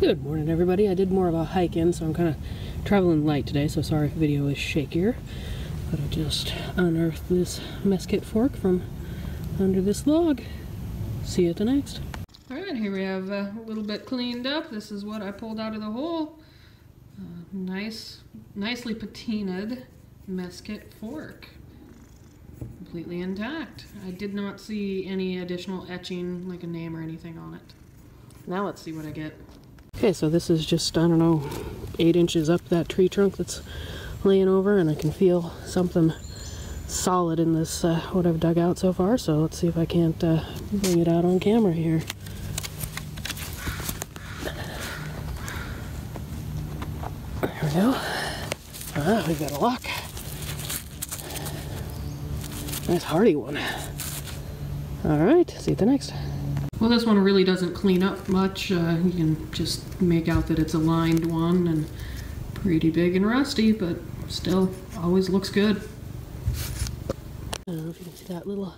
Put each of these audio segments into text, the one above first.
Good morning, everybody. I did more of a hike in, so I'm kind of traveling light today, so sorry if the video is shakier. But I just unearthed this mess kit fork from under this log. See you at the next. Alright, here we have a little bit cleaned up. This is what I pulled out of the hole. Nicely patinaed mess kit fork. Completely intact. I did not see any additional etching, like a name or anything on it. Now let's see what I get. Okay, so this is just, I don't know, 8 inches up that tree trunk that's laying over, and I can feel something solid in this, what I've dug out so far, so let's see if I can't bring it out on camera here. There we go. We've got a lock. Nice hardy one. Alright, see you at the next. Well, this one really doesn't clean up much. You can just make out that it's a lined one and pretty big and rusty, but still always looks good. I don't know if you can see that little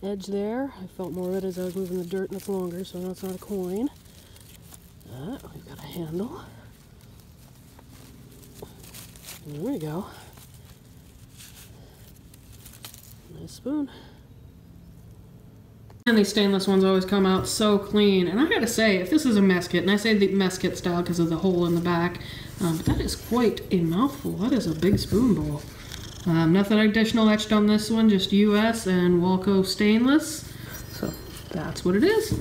edge there. I felt more of it as I was moving the dirt, and it's longer, so I know it's not a coin. We've got a handle. There we go. Nice spoon. And these stainless ones always come out so clean. And I gotta say, if this is a mess kit, and I say the mess kit style because of the hole in the back, but that is quite a mouthful. That is a big spoon bowl. Nothing additional etched on this one, just US and Walco stainless. So that's what it is.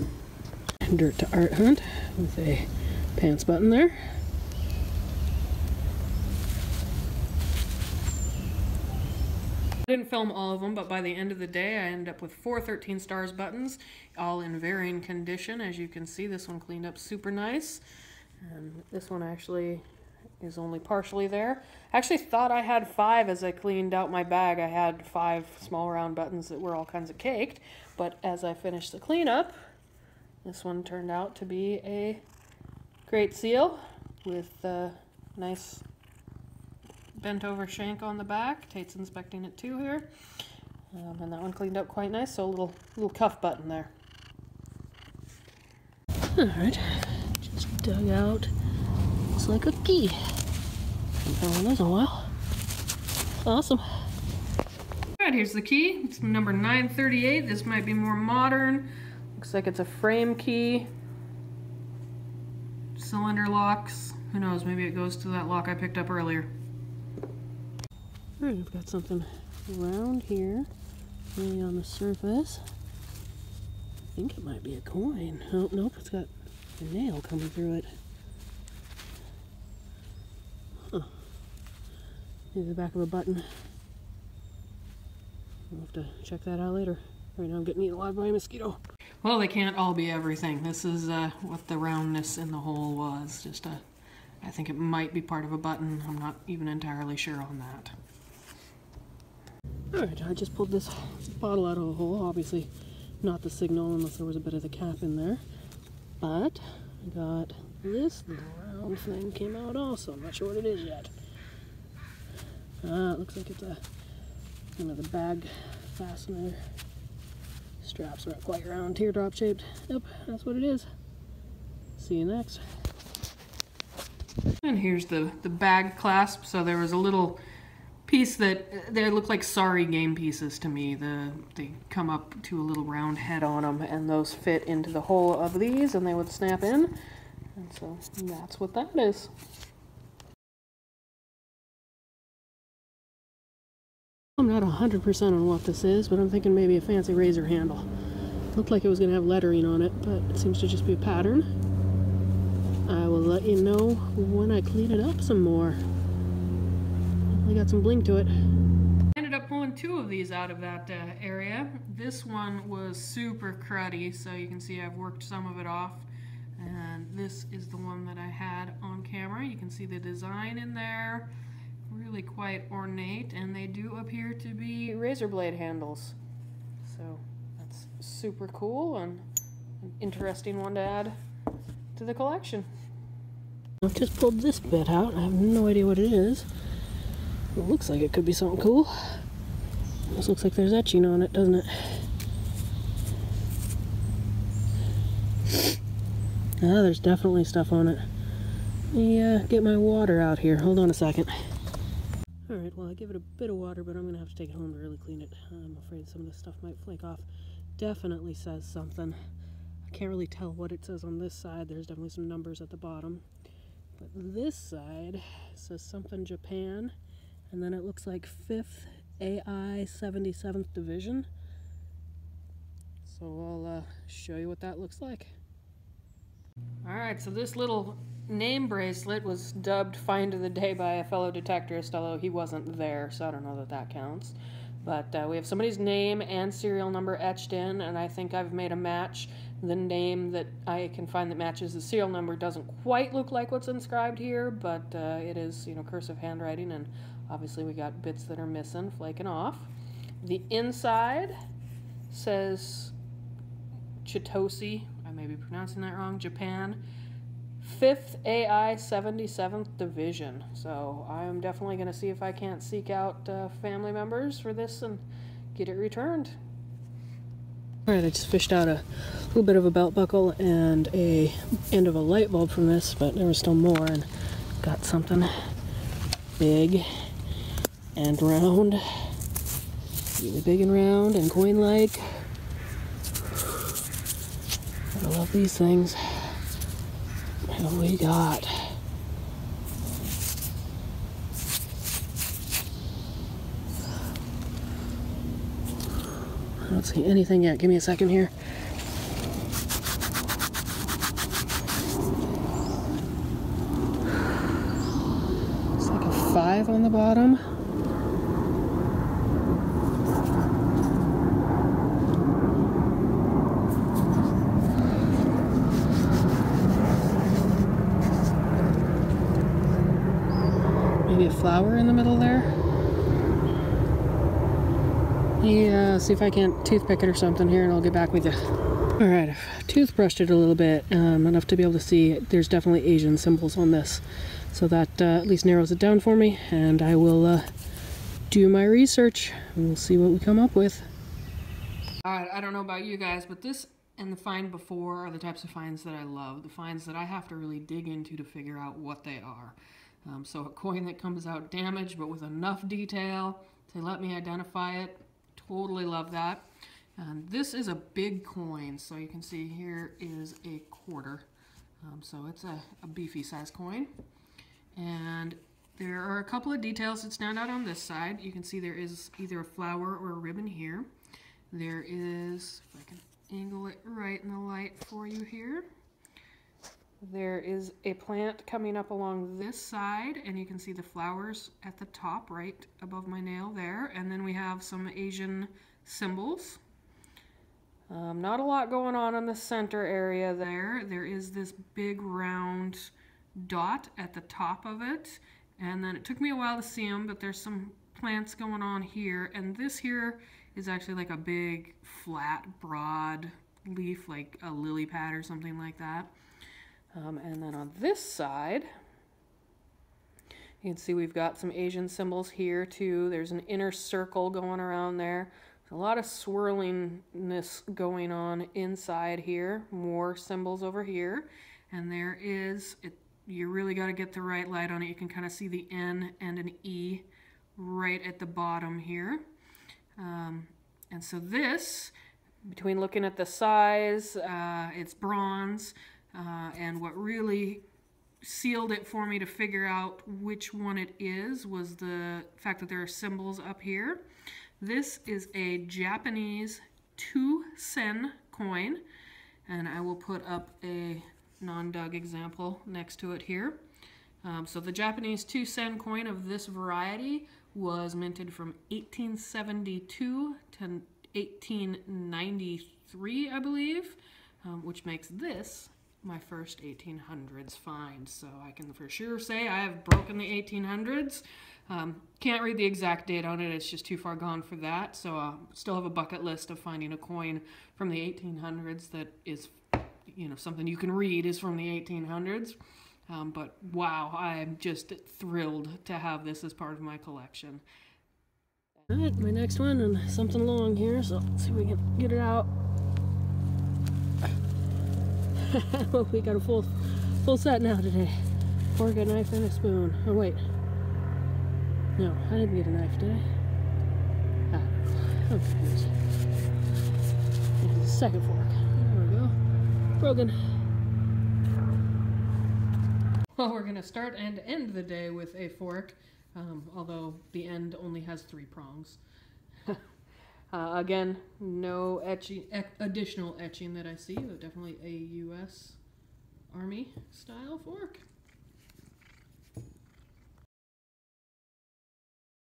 Dirt to art hunt with a pants button there. I didn't film all of them, but by the end of the day I ended up with 4 13 stars buttons, all in varying condition. As you can see, this one cleaned up super nice, and this one actually is only partially there. I actually thought I had 5 as I cleaned out my bag. I had 5 small round buttons that were all kinds of caked, but as I finished the cleanup, this one turned out to be a great seal with a nice bent over shank on the back. Tate's inspecting it too here. And that one cleaned up quite nice, so a little cuff button there. Alright, just dug out, looks like a key. Haven't found one of those in a while. Awesome. Alright, here's the key. It's number 938. This might be more modern. Looks like it's a frame key. Cylinder locks. Who knows, maybe it goes to that lock I picked up earlier. Alright, I've got something round here, really on the surface. I think it might be a coin. Oh, nope, it's got a nail coming through it. Huh. Maybe the back of a button. I'll have to check that out later. Right now I'm getting eaten alive by a mosquito. Well, they can't all be everything. This is what the roundness in the hole was. Just I think it might be part of a button. I'm not even entirely sure on that. Alright, I just pulled this bottle out of a hole. Obviously not the signal unless there was a bit of the cap in there. But I got this little round thing came out also. I'm not sure what it is yet. It looks like it's one of the bag fastener straps. Not quite round, teardrop shaped. Yep, that's what it is. See you next. And here's the bag clasp. So there was a little piece that they look like Sorry game pieces to me. They come up to a little round head on them, and those fit into the hole of these, and they would snap in. And so that's what that is. I'm not 100% on what this is, but I'm thinking maybe a fancy razor handle. Looked like it was going to have lettering on it, but it seems to just be a pattern. I will let you know when I clean it up some more. I got some bling to it. I ended up pulling 2 of these out of that area. This one was super cruddy, so you can see I've worked some of it off. And this is the one that I had on camera. You can see the design in there. Really quite ornate, and they do appear to be razor blade handles. So that's super cool and an interesting one to add to the collection. I've just pulled this bit out. I have no idea what it is. It looks like it could be something cool. This looks like there's etching on it, doesn't it? Ah, there's definitely stuff on it. Yeah, get my water out here. Hold on a second. Alright, well, I give it a bit of water, but I'm going to have to take it home to really clean it. I'm afraid some of this stuff might flake off. Definitely says something. I can't really tell what it says on this side. There's definitely some numbers at the bottom. But this side says something Japan, and then it looks like 5th AI 77th Division. So I'll show you what that looks like. Alright, so this little name bracelet was dubbed Find of the Day by a fellow detectorist, although he wasn't there, so I don't know that that counts. But we have somebody's name and serial number etched in, and I think I've made a match. The name that I can find that matches the serial number doesn't quite look like what's inscribed here, but it is, you know, cursive handwriting, and obviously we got bits that are missing, flaking off. The inside says Chitose, I may be pronouncing that wrong, Japan, 5th AI 77th Division. So I'm definitely going to see if I can't seek out family members for this and get it returned. Alright, I just fished out a little bit of a belt buckle and a end of a light bulb from this, but there was still more, and got something big and round. Really big and round and coin-like. I love these things. What we got? I don't see anything yet. Give me a second here. It's like a 5 on the bottom. Maybe a flower in the middle there. Yeah, see if I can't toothpick it or something here, and I'll get back with you. Alright, I've toothbrushed it a little bit, enough to be able to see there's definitely Asian symbols on this. So that at least narrows it down for me, and I will do my research, and we'll see what we come up with. Alright, I don't know about you guys, but this and the find before are the types of finds that I love. The finds that I have to really dig into to figure out what they are. So a coin that comes out damaged, but with enough detail to let me identify it. Totally love that. And this is a big coin, so you can see here is a quarter. So it's a beefy size coin. And there are a couple of details that stand out on this side. You can see there is either a flower or a ribbon here. There is, if I can angle it right in the light for you here, there is a plant coming up along this side, and you can see the flowers at the top right above my nail there. And then we have some Asian symbols. Not a lot going on in the center area there. There is this big round dot at the top of it, and then it took me a while to see them, but there's some plants going on here, and this here is actually like a big flat broad leaf, like a lily pad or something like that. And then on this side, you can see we've got some Asian symbols here too. There's an inner circle going around there. There's a lot of swirlingness going on inside here. More symbols over here. And there is, you really got to get the right light on it. You can kind of see the N and an E right at the bottom here. And so this, between looking at the size, it's bronze. And what really sealed it for me to figure out which one it is was the fact that there are symbols up here. This is a Japanese 2-sen coin, and I will put up a non-dug example next to it here. So the Japanese 2-sen coin of this variety was minted from 1872 to 1893, I believe, which makes this my first 1800s find. So I can for sure say I have broken the 1800s. Can't read the exact date on it, it's just too far gone for that. So still have a bucket list of finding a coin from the 1800s that is, you know, something you can read is from the 1800s. But wow, I'm just thrilled to have this as part of my collection. All right, my next one, and something long here, so let's see if we can get it out. Well, we got a full set now today. Fork, a knife, and a spoon. Oh wait, no, I didn't get a knife, did I? Ah, okay. Here's the second fork. There we go. Broken. Well, we're gonna start and end the day with a fork, although the end only has 3 prongs. Again, no additional etching that I see, but definitely a U.S. Army style fork.